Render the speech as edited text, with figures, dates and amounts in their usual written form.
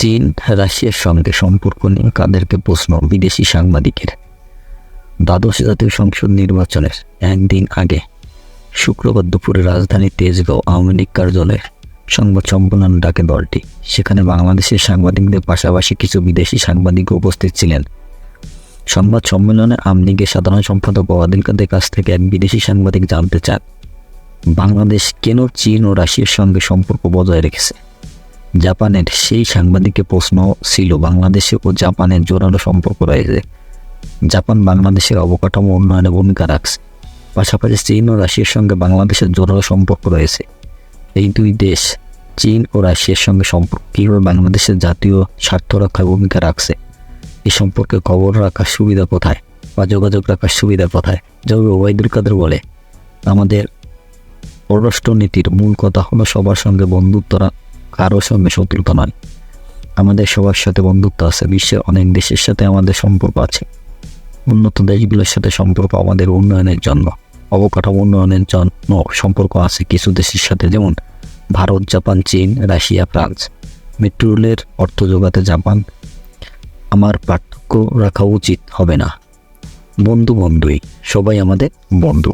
চীন রাশিয়ার সঙ্গে সম্পর্ক নিয়ে কাদেরকে প্রশ্ন বিদেশি সাংবাদিকের। দ্বাদশ জাতীয় সংসদ নির্বাচনের একদিন আগে শুক্রবার দুপুরে রাজধানী তেজগাঁও আওয়ামী লীগ কার্যালয়ে সংবাদ সম্মেলন ডাকে দলটি। সেখানে বাংলাদেশের সাংবাদিকদের পাশাপাশি কিছু বিদেশি সাংবাদিক উপস্থিত ছিলেন। সংবাদ সম্মেলনে আওয়ামী লীগের সাধারণ সম্পাদক ওবায়দুল কাদের কাছ থেকে এক বিদেশি সাংবাদিক জানতে চান, বাংলাদেশ কেন চীন ও রাশিয়ার সঙ্গে সম্পর্ক বজায় রেখেছে। জাপানের সেই সাংবাদিকের প্রশ্ন ছিল, বাংলাদেশে ও জাপানের জোরালো সম্পর্ক রয়েছে। জাপান বাংলাদেশের অবকাঠামো উন্নয়নে ভূমিকা রাখছে। পাশাপাশি চীন ও রাশিয়ার সঙ্গে বাংলাদেশের জোরালো সম্পর্ক রয়েছে। এই দুই দেশ চীন ও রাশিয়ার সঙ্গে সম্পর্ক কীভাবে বাংলাদেশের জাতীয় স্বার্থ রক্ষায় ভূমিকা রাখছে, এই সম্পর্কে খবর রাখার সুবিধা কোথায় বা যোগাযোগ রাখার সুবিধা কোথায়। যেভাবে ওবায়দুল কাদের বলে, আমাদের পররাষ্ট্রনীতির মূল কথা হলো সবার সঙ্গে বন্ধুত্ব, কারোর সঙ্গে শত্রুতা নয়। আমাদের সবার সাথে বন্ধুত্ব আছে, বিশ্বের অনেক দেশের সাথে আমাদের সম্পর্ক আছে। উন্নত দেশগুলোর সাথে সম্পর্ক আমাদের উন্নয়নের জন্য, অবকাঠামো উন্নয়নের জন্য সম্পর্ক আছে কিছু দেশের সাথে, যেমন ভারত, জাপান, চীন, রাশিয়া, ফ্রান্স। মেট্রো রেলের অর্থ যোগাতে জাপান আমার পার্থক্য রাখা উচিত হবে না। বন্ধুই, সবাই আমাদের বন্ধু।